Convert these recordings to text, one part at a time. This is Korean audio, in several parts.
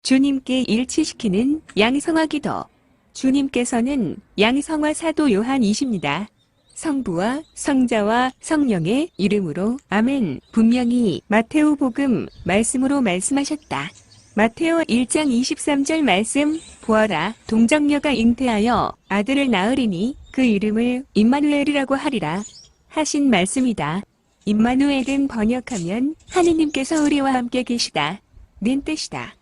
주님께 일치시키는 양성화 기도. 주님께서는 양성화 사도 요한이십니다. 성부와 성자와 성령의 이름으로 아멘. 분명히 마테오 복음 말씀으로 말씀하셨다. 마테오 1장 23절 말씀, 보아라, 동정녀가 잉태하여 아들을 낳으리니 그 이름을 임마누엘이라고 하리라 하신 말씀이다. 임마누엘은 번역하면 하느님께서 우리와 함께 계시다 는 뜻이다.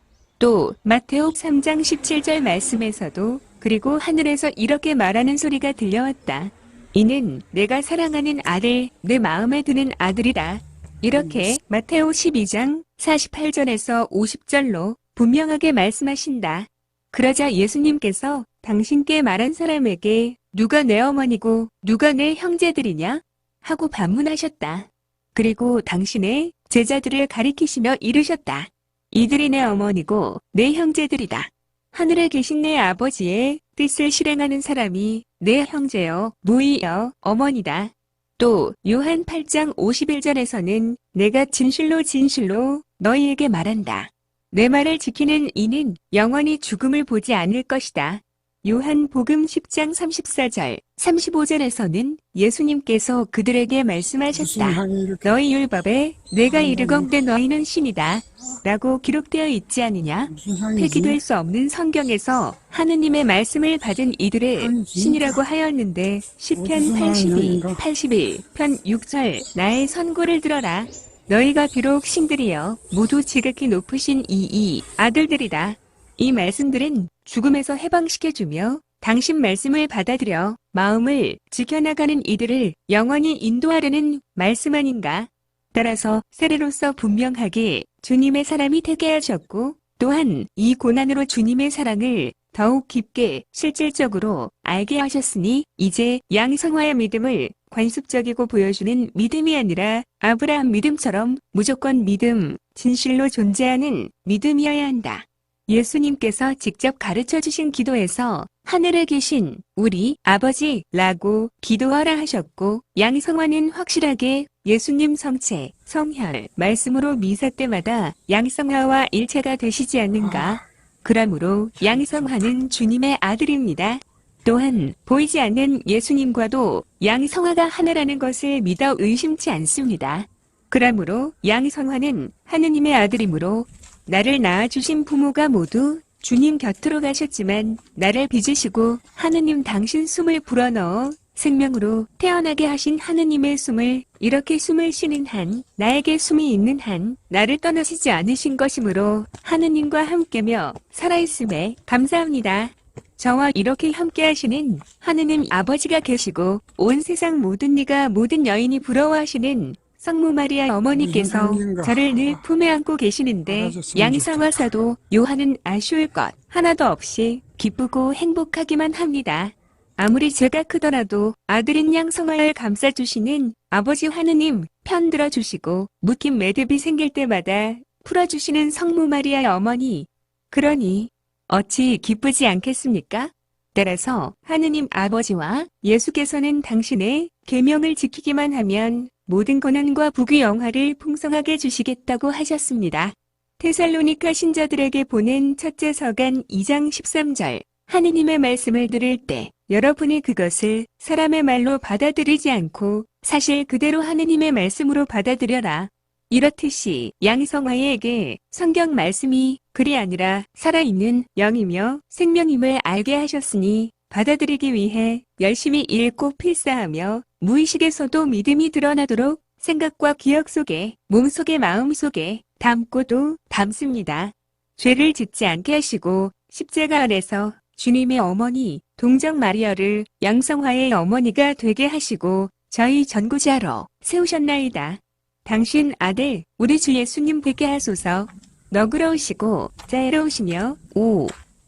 또 마테오 3장 17절 말씀에서도 그리고 하늘에서 이렇게 말하는 소리가 들려왔다. 이는 내가 사랑하는 아들, 내 마음에 드는 아들이다. 이렇게 마테오 12장 48절에서 50절로 분명하게 말씀하신다. 그러자 예수님께서 당신께 말한 사람에게 누가 내 어머니고 누가 내 형제들이냐? 하고 반문하셨다. 그리고 당신의 제자들을 가리키시며 이르셨다. 이들이 내 어머니고 내 형제들이다. 하늘에 계신 내 아버지의 뜻을 실행하는 사람이 내 형제여, 무이여, 어머니다. 또 요한 8장 51절에서는 내가 진실로 진실로 너희에게 말한다. 내 말을 지키는 이는 영원히 죽음을 보지 않을 것이다. 요한 복음 10장 34절, 35절에서는 예수님께서 그들에게 말씀하셨다. 너희 율법에 내가 이르건대 너희는 신이다 라고 기록되어 있지 않느냐? 폐기될 수 없는 성경에서 하느님의 말씀을 받은 이들을 신이라고 하였는데 시편 82, 81편 6절 나의 선고를 들어라. 너희가 비록 신들이여 모두 지극히 높으신 이 아들들이다. 이 말씀들은 죽음에서 해방시켜주며 당신 말씀을 받아들여 마음을 지켜나가는 이들을 영원히 인도하려는 말씀 아닌가? 따라서 세례로서 분명하게 주님의 사람이 되게 하셨고 또한 이 고난으로 주님의 사랑을 더욱 깊게 실질적으로 알게 하셨으니 이제 양성화의 믿음을 관습적이고 보여주는 믿음이 아니라 아브라함 믿음처럼 무조건 믿음, 진실로 존재하는 믿음이어야 한다. 예수님께서 직접 가르쳐 주신 기도에서 하늘에 계신 우리 아버지라고 기도하라 하셨고 양성화는 확실하게 예수님 성체, 성혈, 말씀으로 미사 때마다 양성화와 일체가 되시지 않는가? 그러므로 양성화는 주님의 아들입니다. 또한 보이지 않는 예수님과도 양성화가 하나라는 것을 믿어 의심치 않습니다. 그러므로 양성화는 하느님의 아들이므로 나를 낳아주신 부모가 모두 주님 곁으로 가셨지만 나를 빚으시고 하느님 당신 숨을 불어넣어 생명으로 태어나게 하신 하느님의 숨을 이렇게 숨을 쉬는 한 나에게 숨이 있는 한 나를 떠나시지 않으신 것이므로 하느님과 함께며 살아있음에 감사합니다. 저와 이렇게 함께 하시는 하느님 아버지가 계시고 온 세상 모든 이가 모든 여인이 부러워하시는 성모 마리아 어머니께서 저를 늘 품에 안고 계시는데 양성화 사도 요한은 아쉬울 것 하나도 없이 기쁘고 행복하기만 합니다. 아무리 제가 크더라도 아들인 양성화를 감싸주시는 아버지 하느님 편들어 주시고 묶인 매듭이 생길 때마다 풀어주시는 성모 마리아 어머니 그러니 어찌 기쁘지 않겠습니까? 따라서 하느님 아버지와 예수께서는 당신의 계명을 지키기만 하면 모든 고난과 부귀 영화를 풍성하게 주시겠다고 하셨습니다. 데살로니가 신자들에게 보낸 첫째 서간 2장 13절 하느님의 말씀을 들을 때 여러분이 그것을 사람의 말로 받아들이지 않고 사실 그대로 하느님의 말씀으로 받아들여라. 이렇듯이 양성화에게 성경 말씀이 글이 아니라 살아있는 영이며 생명임을 알게 하셨으니 받아들이기 위해 열심히 읽고 필사하며 무의식에서도 믿음이 드러나도록 생각과 기억 속에 몸속에 마음속에 담고도 담습니다. 죄를 짓지 않게 하시고 십자가 아래서 주님의 어머니 동정 마리아를 양성화의 어머니가 되게 하시고 저희 전구자로 세우셨나이다. 당신 아들 우리 주 예수님 되게 하소서. 너그러우시고 자애로우시며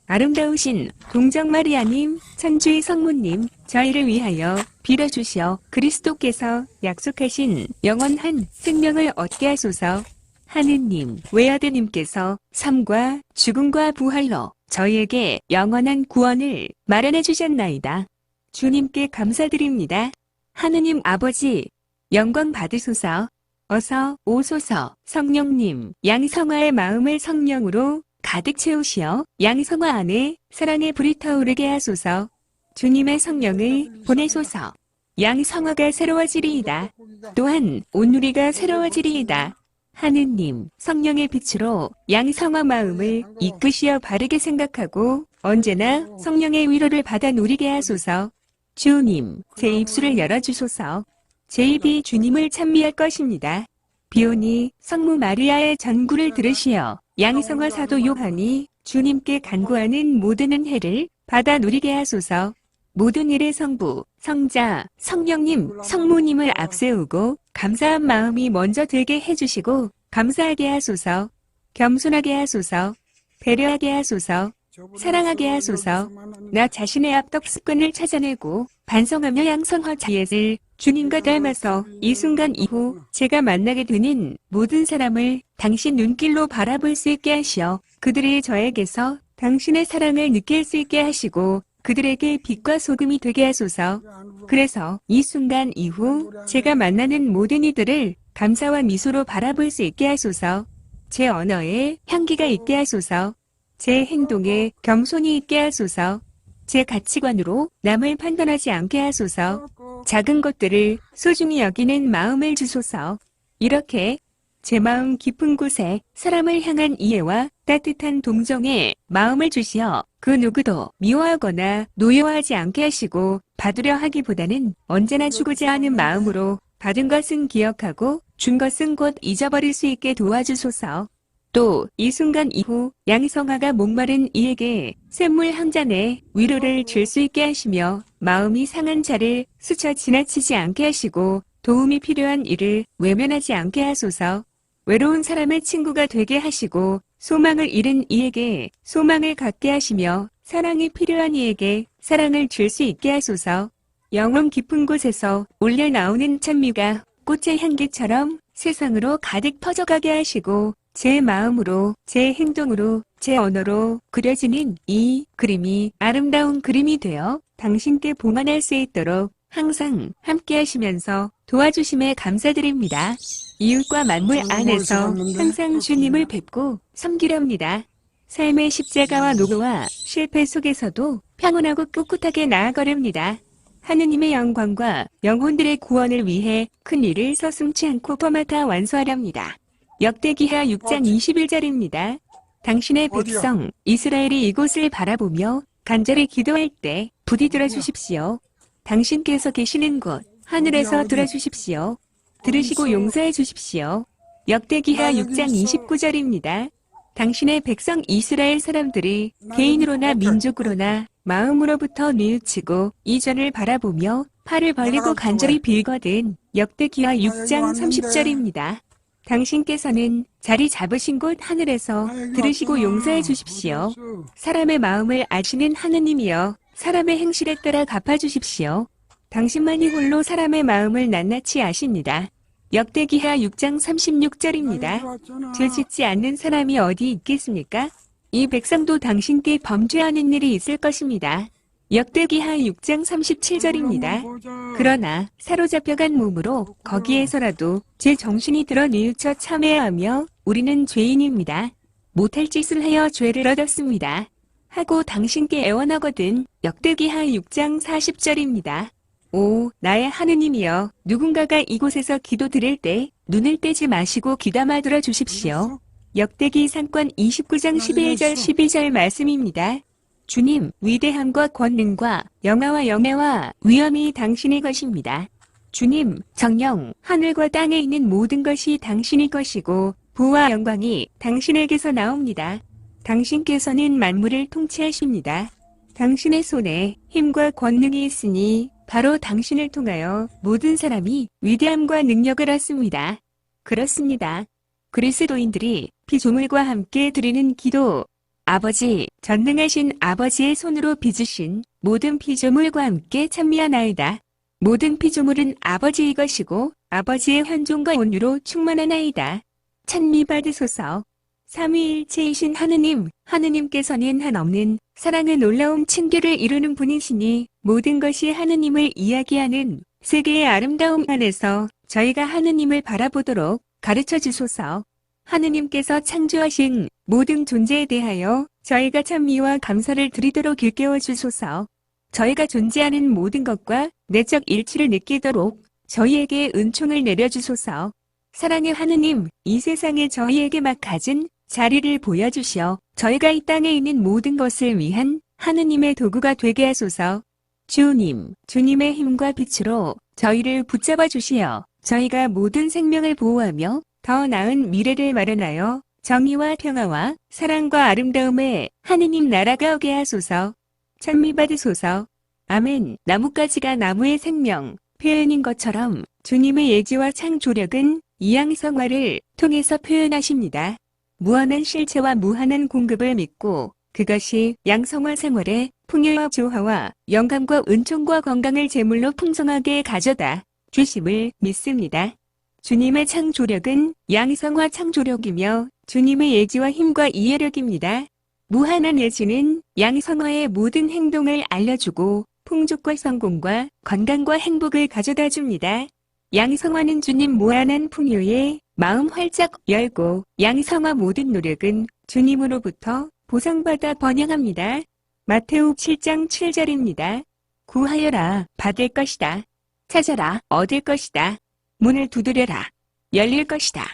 아름다우신 동정 마리아님 천주의 성모님 저희를 위하여 빌어주시어 그리스도께서 약속하신 영원한 생명을 얻게 하소서. 하느님 외아드님께서 삶과 죽음과 부활로 저희에게 영원한 구원을 마련해 주셨나이다. 주님께 감사드립니다. 하느님 아버지 영광 받으소서. 어서 오소서. 성령님 양성화의 마음을 성령으로 가득 채우시어 양성화 안에 사랑의 불이 타오르게 하소서. 주님의 성령을 보내소서. 양성화가 새로워지리이다. 또한 온누리가 새로워지리이다. 하느님, 성령의 빛으로 양성화 마음을 이끄시어 바르게 생각하고 언제나 성령의 위로를 받아 누리게 하소서. 주님, 제 입술을 열어주소서. 제 입이 주님을 찬미할 것입니다. 비오니 성모 마리아의 전구를 들으시어 양성화 사도 요한이 주님께 간구하는 모든 은혜를 받아 누리게 하소서. 모든 일의 성부, 성자, 성령님, 성모님을 앞세우고 감사한 마음이 먼저 들게 해주시고 감사하게 하소서. 겸손하게 하소서. 배려하게 하소서. 사랑하게 하소서. 나 자신의 압덕 습관을 찾아내고 반성하며 양성화 자예를 주님과 닮아서 이 순간 이후 제가 만나게 되는 모든 사람을 당신 눈길로 바라볼 수 있게 하시어 그들이 저에게서 당신의 사랑을 느낄 수 있게 하시고 그들에게 빛과 소금이 되게 하소서. 그래서 이 순간 이후 제가 만나는 모든 이들을 감사와 미소로 바라볼 수 있게 하소서. 제 언어에 향기가 있게 하소서. 제 행동에 겸손이 있게 하소서. 제 가치관으로 남을 판단하지 않게 하소서. 작은 것들을 소중히 여기는 마음을 주소서. 이렇게 제 마음 깊은 곳에 사람을 향한 이해와 따뜻한 동정의 마음을 주시어 그 누구도 미워하거나 노여워하지 않게 하시고 받으려 하기보다는 언제나 주고자 하는 마음으로 받은 것은 기억하고 준 것은 곧 잊어버릴 수 있게 도와주소서. 또 이 순간 이후 양성화가 목마른 이에게 샘물 한 잔에 위로를 줄 수 있게 하시며 마음이 상한 자를 스쳐 지나치지 않게 하시고 도움이 필요한 이를 외면하지 않게 하소서. 외로운 사람의 친구가 되게 하시고 소망을 잃은 이에게 소망을 갖게 하시며 사랑이 필요한 이에게 사랑을 줄 수 있게 하소서. 영혼 깊은 곳에서 올려 나오는 찬미가 꽃의 향기처럼 세상으로 가득 퍼져가게 하시고 제 마음으로, 제 행동으로, 제 언어로 그려지는 이 그림이 아름다운 그림이 되어 당신께 봉헌할 수 있도록 항상 함께 하시면서 도와주심에 감사드립니다. 이웃과 만물 안에서 항상 주님을 뵙고 섬기렵니다. 삶의 십자가와 노고와 실패 속에서도 평온하고 꿋꿋하게 나아가렵니다. 하느님의 영광과 영혼들의 구원을 위해 큰 일을 서슴지 않고 범하다 완수하렵니다. 역대기하 6장 21절입니다. 당신의 백성 이스라엘이 이곳을 바라보며 간절히 기도할 때 부디 들어주십시오. 당신께서 계시는 곳 하늘에서 들어주십시오. 들으시고 용서해 주십시오. 역대기하 6장 29절입니다. 당신의 백성 이스라엘 사람들이 개인으로나 민족으로나 마음으로부터 뉘우치고 이전을 바라보며 팔을 벌리고 간절히 빌거든. 역대기하 6장 30절입니다. 당신께서는 자리 잡으신 곳 하늘에서 들으시고 용서해 주십시오. 사람의 마음을 아시는 하느님이여 사람의 행실에 따라 갚아주십시오. 당신만이 홀로 사람의 마음을 낱낱이 아십니다. 역대기하 6장 36절입니다. 죄 짓지 않는 사람이 어디 있겠습니까? 이 백성도 당신께 범죄하는 일이 있을 것입니다. 역대기하 6장 37절입니다. 그러나 사로잡혀간 몸으로 거기에서라도 제 정신이 들어 뉘우쳐 참회하며 우리는 죄인입니다. 못할 짓을 하여 죄를 얻었습니다. 하고 당신께 애원하거든. 역대기하 6장 40절입니다. 오, 나의 하느님이여, 누군가가 이곳에서 기도 드릴 때 눈을 떼지 마시고 귀담아 들어 주십시오. 역대기 상권 29장 11절 12절 말씀입니다. 주님, 위대함과 권능과 영화와 영예와 위엄이 당신의 것입니다. 주님, 정령, 하늘과 땅에 있는 모든 것이 당신의 것이고 부와 영광이 당신에게서 나옵니다. 당신께서는 만물을 통치하십니다. 당신의 손에 힘과 권능이 있으니 바로 당신을 통하여 모든 사람이 위대함과 능력을 얻습니다. 그렇습니다. 그리스도인들이 피조물과 함께 드리는 기도, 아버지, 전능하신 아버지의 손으로 빚으신 모든 피조물과 함께 찬미하나이다. 모든 피조물은 아버지의 것이고 아버지의 환종과 온유로 충만하나이다. 찬미 받으소서. 삼위일체이신 하느님, 하느님께서는 한없는 사랑의 놀라운 친교를 이루는 분이시니 모든 것이 하느님을 이야기하는 세계의 아름다움 안에서 저희가 하느님을 바라보도록 가르쳐 주소서. 하느님께서 창조하신 모든 존재에 대하여 저희가 찬미와 감사를 드리도록 일깨워 주소서. 저희가 존재하는 모든 것과 내적 일치를 느끼도록 저희에게 은총을 내려주소서. 사랑의 하느님, 이 세상에 저희에게 막 가진 자리를 보여주시어 저희가 이 땅에 있는 모든 것을 위한 하느님의 도구가 되게 하소서. 주님, 주님의 힘과 빛으로 저희를 붙잡아 주시어 저희가 모든 생명을 보호하며 더 나은 미래를 마련하여 정의와 평화와 사랑과 아름다움에 하느님 나라가 오게 하소서. 찬미받으소서. 아멘. 나뭇가지가 나무의 생명, 표현인 것처럼 주님의 예지와 창조력은 이양성화를 통해서 표현하십니다. 무한한 실체와 무한한 공급을 믿고 그것이 양성화 생활에 풍요와 조화와 영감과 은총과 건강을 제물로 풍성하게 가져다 주심을 믿습니다. 주님의 창조력은 양성화 창조력이며 주님의 예지와 힘과 이해력입니다. 무한한 예지는 양성화의 모든 행동을 알려주고 풍족과 성공과 건강과 행복을 가져다 줍니다. 양성화는 주님 무한한 풍요에 마음 활짝 열고 양성화 모든 노력은 주님으로부터 보상받아 번영합니다. 마테오 7장 7절입니다. 구하여라 받을 것이다. 찾아라 얻을 것이다. 문을 두드려라 열릴 것이다.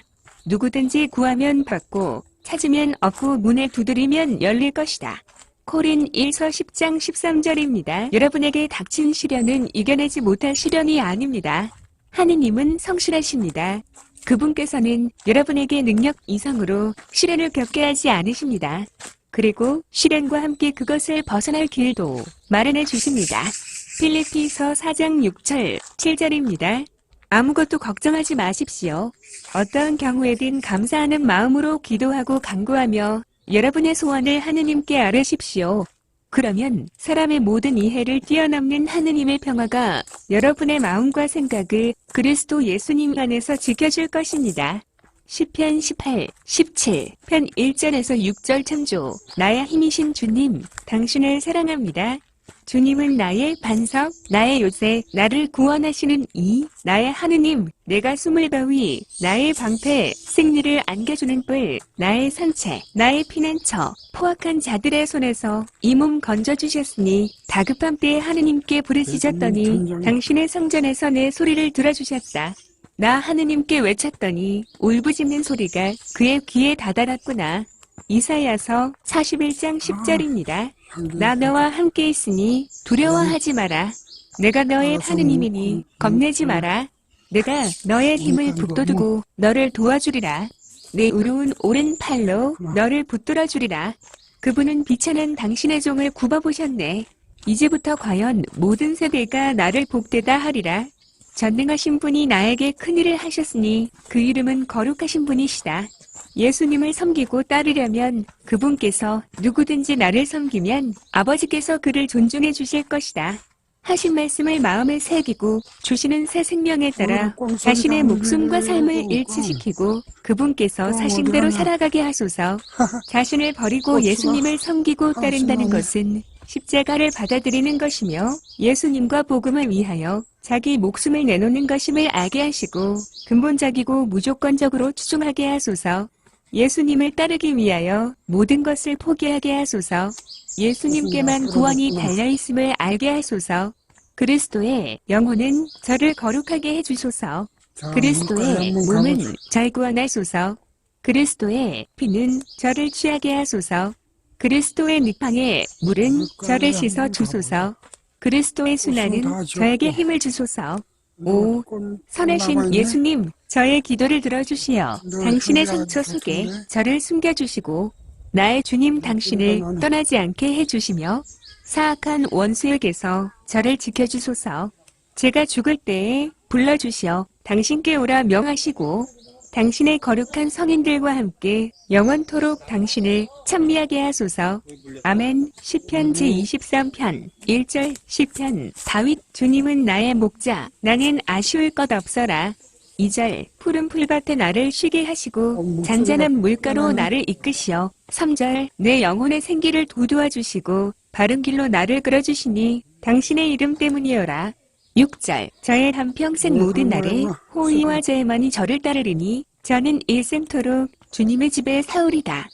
누구든지 구하면 받고 찾으면 얻고 문을 두드리면 열릴 것이다. 코린 1서 10장 13절입니다. 여러분에게 닥친 시련은 이겨내지 못할 시련이 아닙니다. 하느님은 성실하십니다. 그분께서는 여러분에게 능력 이상으로 시련을 겪게 하지 않으십니다. 그리고 시련과 함께 그것을 벗어날 길도 마련해 주십니다. 필리피서 4장 6절 7절입니다. 아무것도 걱정하지 마십시오. 어떠한 경우에든 감사하는 마음으로 기도하고 간구하며 여러분의 소원을 하느님께 아뢰십시오. 그러면 사람의 모든 이해를 뛰어넘는 하느님의 평화가 여러분의 마음과 생각을 그리스도 예수님 안에서 지켜줄 것입니다. 시편 18, 17, 편 1절에서 6절 참조. 나의 힘이신 주님, 당신을 사랑합니다. 주님은 나의 반석, 나의 요새, 나를 구원하시는 나의 하느님, 내가 숨을 바위, 나의 방패, 승리를 안겨주는 뿔, 나의 산책, 나의 피난처, 포악한 자들의 손에서 이 몸 건져주셨으니 다급한 때에 하느님께 부르짖었더니 당신의 성전에서 내 소리를 들어주셨다. 나 하느님께 외쳤더니 울부짖는 소리가 그의 귀에 다다랐구나. 이사야서 41장 10절입니다. 나 너와 함께 있으니 두려워하지 마라. 내가 너의 하느님이니 겁내지 마라. 내가 너의 힘을 북돋우고 너를 도와주리라. 내 의로운 오른 팔로 너를 붙들어 주리라. 그분은 비천한 당신의 종을 굽어보셨네. 이제부터 과연 모든 세대가 나를 복되다 하리라. 전능하신 분이 나에게 큰일을 하셨으니 그 이름은 거룩하신 분이시다. 예수님을 섬기고 따르려면 그분께서 누구든지 나를 섬기면 아버지께서 그를 존중해 주실 것이다. 하신 말씀을 마음에 새기고 주시는 새 생명에 따라 자신의 목숨과 삶을 일치시키고 그분께서 사신 대로 살아가게 하소서. 자신을 버리고 예수님을 섬기고 따른다는 것은 십자가를 받아들이는 것이며 예수님과 복음을 위하여 자기 목숨을 내놓는 것임을 알게 하시고 근본적이고 무조건적으로 추종하게 하소서. 예수님을 따르기 위하여 모든 것을 포기하게 하소서. 예수님께만 구원이 달려있음을 알게 하소서. 그리스도의 영혼은 저를 거룩하게 해주소서. 그리스도의 몸은 절 구원하소서. 그리스도의 피는 저를 취하게 하소서. 그리스도의 닉방의 물은 저를 씻어 주소서. 그리스도의 순환은 저에게 힘을 주소서. 오, 선하신 예수님, 저의 기도를 들어주시어 당신의 상처 속에 저를 숨겨주시고 나의 주님 당신을 떠나지 않게 해주시며 사악한 원수에게서 저를 지켜주소서. 제가 죽을 때에 불러주시어 당신께 오라 명하시고 당신의 거룩한 성인들과 함께 영원토록 당신을 찬미하게 하소서. 아멘. 시편 제23편 1절 시편 다윗 주님은 나의 목자 나는 아쉬울 것 없어라. 2절 푸른 풀밭에 나를 쉬게 하시고 잔잔한 물가로 나를 이끄시어 3절 내 영혼의 생기를 돋우어 주시고 바른 길로 나를 끌어주시니 당신의 이름 때문이여라. 6절 저의 한평생 모든 날에 호의와 제만이 저를 따르리니 저는 일생토록 주님의 집에 사우리다.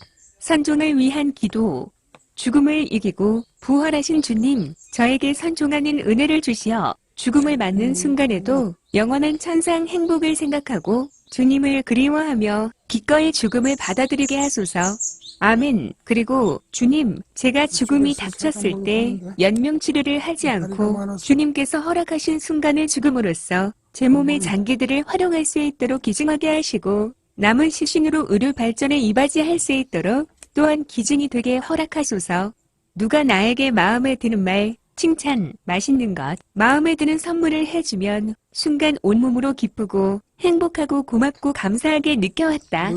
선종을 위한 기도. 죽음을 이기고 부활하신 주님, 저에게 선종하는 은혜를 주시어 죽음을 맞는 순간에도 영원한 천상 행복을 생각하고 주님을 그리워하며 기꺼이 죽음을 받아들이게 하소서. 아멘. 그리고 주님, 제가 죽음이 닥쳤을 때 연명치료를 하지 않고 주님께서 허락하신 순간을 죽음으로써 제 몸의 장기들을 활용할 수 있도록 기증하게 하시고 남은 시신으로 의료 발전에 이바지할 수 있도록 또한 기증이 되게 허락하소서. 누가 나에게 마음에 드는 말, 칭찬, 맛있는 것, 마음에 드는 선물을 해주면 순간 온몸으로 기쁘고 행복하고 고맙고 감사하게 느껴왔다.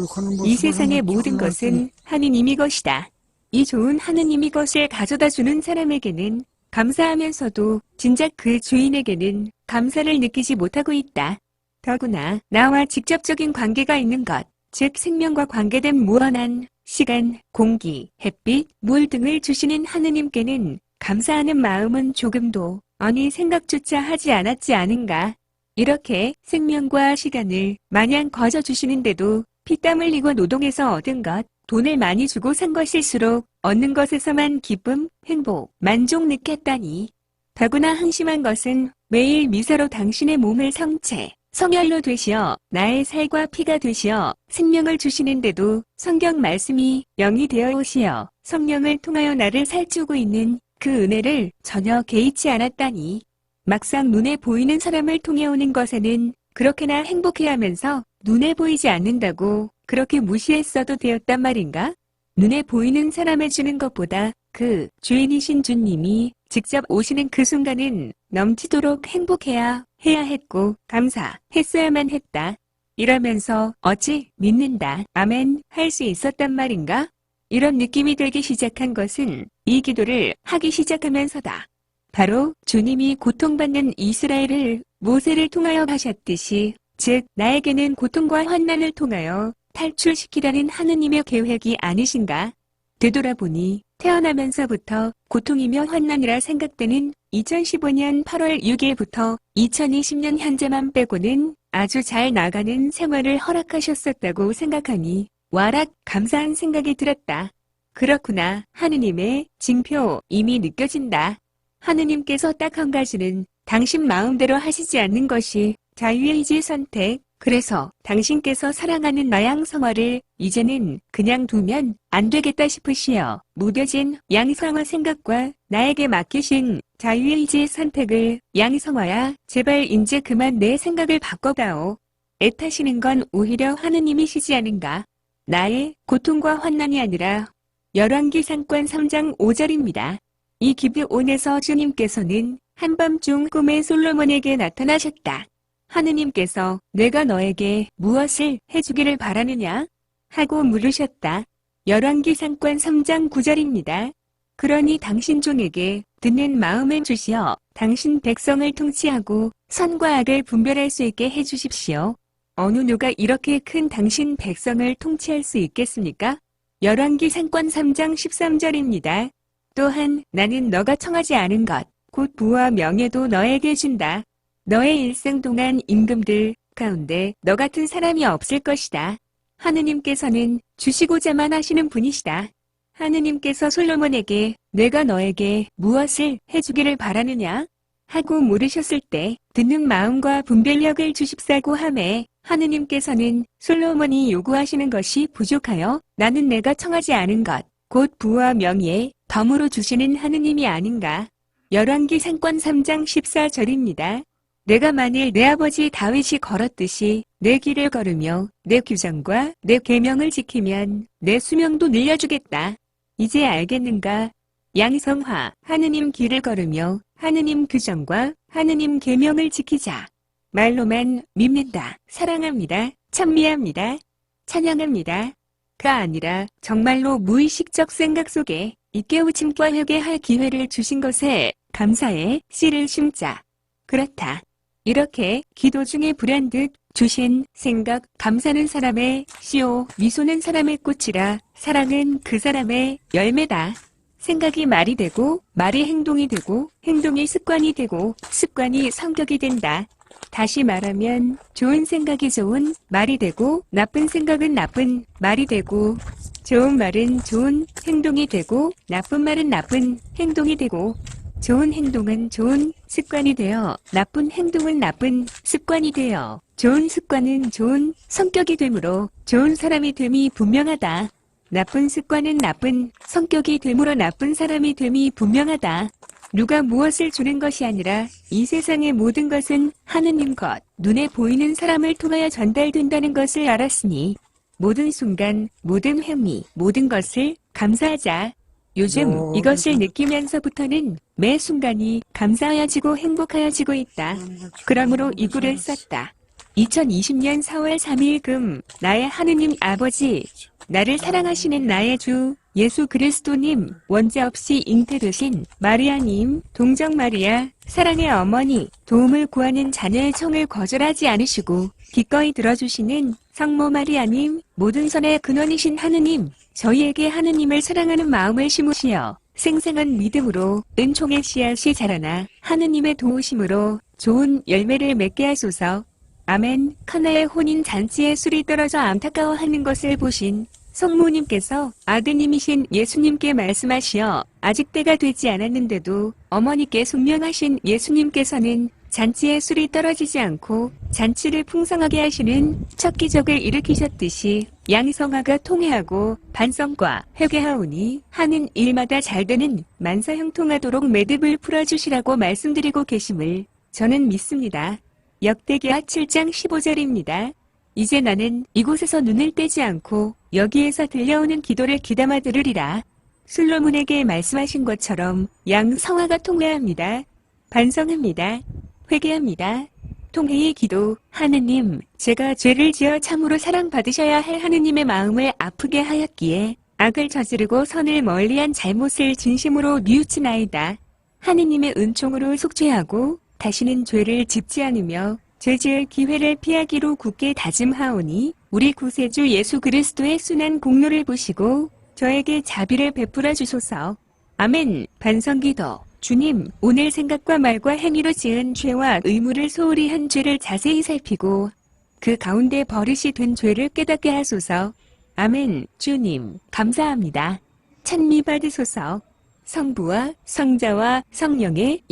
이 세상의 모든 것은 하느님이 것이다. 이 좋은 하느님이 것을 가져다주는 사람에게는 감사하면서도 진작 그 주인에게는 감사를 느끼지 못하고 있다. 더구나 나와 직접적인 관계가 있는 것, 즉 생명과 관계된 무한한 시간, 공기, 햇빛, 물 등을 주시는 하느님께는 감사하는 마음은 조금도 아니 생각조차 하지 않았지 않은가. 이렇게 생명과 시간을 마냥 거저 주시는데도 피땀 흘리고 노동해서 얻은 것, 돈을 많이 주고 산 것일수록 얻는 것에서만 기쁨, 행복, 만족 느꼈다니. 더구나 항심한 것은 매일 미사로 당신의 몸을 성체, 성혈로 되시어 나의 살과 피가 되시어 생명을 주시는데도 성경 말씀이 영이 되어 오시어 성령을 통하여 나를 살찌우고 있는 그 은혜를 전혀 개의치 않았다니. 막상 눈에 보이는 사람을 통해 오는 것에는 그렇게나 행복해하면서 눈에 보이지 않는다고 그렇게 무시했어도 되었단 말인가? 눈에 보이는 사람에 주는 것보다 그 주인이신 주님이 직접 오시는 그 순간은 넘치도록 행복해야 해야 했고 감사했어야만 했다. 이러면서 어찌 믿는다, 아멘 할 수 있었단 말인가? 이런 느낌이 들기 시작한 것은 이 기도를 하기 시작하면서다. 바로 주님이 고통받는 이스라엘을 모세를 통하여 하셨듯이, 즉 나에게는 고통과 환난을 통하여 탈출시키라는 하느님의 계획이 아니신가? 되돌아보니 태어나면서부터 고통이며 환난이라 생각되는 2015년 8월 6일부터 2020년 현재만 빼고는 아주 잘 나가는 생활을 허락하셨었다고 생각하니 와락 감사한 생각이 들었다. 그렇구나. 하느님의 징표 이미 느껴진다. 하느님께서 딱 한 가지는 당신 마음대로 하시지 않는 것이 자유의지 선택. 그래서 당신께서 사랑하는 나양성화를 이제는 그냥 두면 안 되겠다 싶으시어 무뎌진 양성화 생각과 나에게 맡기신 자유의지의 선택을 양성화야 제발 이제 그만 내 생각을 바꿔다오. 애타시는 건 오히려 하느님이시지 않은가. 나의 고통과 환난이 아니라 열왕기상권 3장 5절입니다. 이 기브온에서 주님께서는 한밤중 꿈에 솔로몬에게 나타나셨다. 하느님께서 내가 너에게 무엇을 해주기를 바라느냐? 하고 물으셨다. 열왕기상권 3장 9절입니다. 그러니 당신 종에게 듣는 마음을 주시어 당신 백성을 통치하고 선과 악을 분별할 수 있게 해주십시오. 어느 누가 이렇게 큰 당신 백성을 통치할 수 있겠습니까? 열왕기상권 3장 13절입니다. 또한 나는 너가 청하지 않은 것, 곧 부와 명예도 너에게 준다. 너의 일생 동안 임금들 가운데 너 같은 사람이 없을 것이다. 하느님께서는 주시고자만 하시는 분이시다. 하느님께서 솔로몬에게 내가 너에게 무엇을 해주기를 바라느냐? 하고 물으셨을 때 듣는 마음과 분별력을 주십사고 하매 하느님께서는 솔로몬이 요구하시는 것이 부족하여 나는 내가 청하지 않은 것, 곧 부와 명예, 덤으로 주시는 하느님이 아닌가. 열왕기상권 3장 14절입니다. 내가 만일 내 아버지 다윗이 걸었듯이 내 길을 걸으며 내 규정과 내 계명을 지키면 내 수명도 늘려주겠다. 이제 알겠는가? 양성화, 하느님 길을 걸으며 하느님 규정과 하느님 계명을 지키자. 말로만 믿는다, 사랑합니다, 찬미합니다, 찬양합니다. 가 아니라 정말로 무의식적 생각 속에 이 깨우침과 회개할 기회를 주신 것에 감사의 씨를 심자. 그렇다. 이렇게 기도 중에 불현듯 주신 생각, 감사는 사람의 씨요, 미소는 사람의 꽃이라 사랑은 그 사람의 열매다. 생각이 말이 되고 말이 행동이 되고 행동이 습관이 되고 습관이 성격이 된다. 다시 말하면 좋은 생각이 좋은 말이 되고 나쁜 생각은 나쁜 말이 되고 좋은 말은 좋은 행동이 되고 나쁜 말은 나쁜 행동이 되고 좋은 행동은 좋은 습관이 되어 나쁜 행동은 나쁜 습관이 되어 좋은 습관은 좋은 성격이 되므로 좋은 사람이 됨이 분명하다. 나쁜 습관은 나쁜 성격이 되므로 나쁜 사람이 됨이 분명하다. 누가 무엇을 주는 것이 아니라 이 세상의 모든 것은 하느님 것, 눈에 보이는 사람을 통하여 전달된다는 것을 알았으니 모든 순간, 모든 행위, 모든 것을 감사하자. 요즘 이것을 느끼면서부터는 매 순간이 감사하여지고 행복하여지고 있다. 그러므로 이 글을 썼다. 2020년 4월 3일 금 나의 하느님 아버지, 나를 사랑하시는 나의 주 예수 그리스도님, 원죄 없이 잉태되신 마리아님, 동정 마리아, 사랑의 어머니, 도움을 구하는 자녀의 청을 거절하지 않으시고 기꺼이 들어주시는 성모 마리아님, 모든 선의 근원이신 하느님, 저희에게 하느님을 사랑하는 마음을 심으시어 생생한 믿음으로 은총의 씨앗이 자라나 하느님의 도우심으로 좋은 열매를 맺게 하소서. 아멘. 카나의 혼인 잔치에 술이 떨어져 안타까워하는 것을 보신 성모님께서 아드님이신 예수님께 말씀하시어 아직 때가 되지 않았는데도 어머니께 숙명하신 예수님께서는 잔치에 술이 떨어지지 않고 잔치를 풍성하게 하시는 첫 기적을 일으키셨듯이 양성화가 통회하고 반성과 회개하오니 하는 일마다 잘되는 만사형통하도록 매듭을 풀어주시라고 말씀드리고 계심을 저는 믿습니다. 역대기하 7장 15절입니다. 이제 나는 이곳에서 눈을 떼지 않고 여기에서 들려오는 기도를 귀담아 들으리라. 솔로몬에게 말씀하신 것처럼 양성화가 통회합니다. 반성합니다. 회개합니다. 통회의 기도. 하느님, 제가 죄를 지어 참으로 사랑받으셔야 할 하느님의 마음을 아프게 하였기에 악을 저지르고 선을 멀리한 잘못을 진심으로 뉘우치나이다. 하느님의 은총으로 속죄하고 다시는 죄를 짓지 않으며 죄지을 기회를 피하기로 굳게 다짐하오니 우리 구세주 예수 그리스도의 순한 공로를 보시고 저에게 자비를 베풀어 주소서. 아멘. 반성기도. 주님, 오늘 생각과 말과 행위로 지은 죄와 의무를 소홀히 한 죄를 자세히 살피고 그 가운데 버릇이 된 죄를 깨닫게 하소서. 아멘. 주님, 감사합니다. 찬미 받으소서. 성부와 성자와 성령의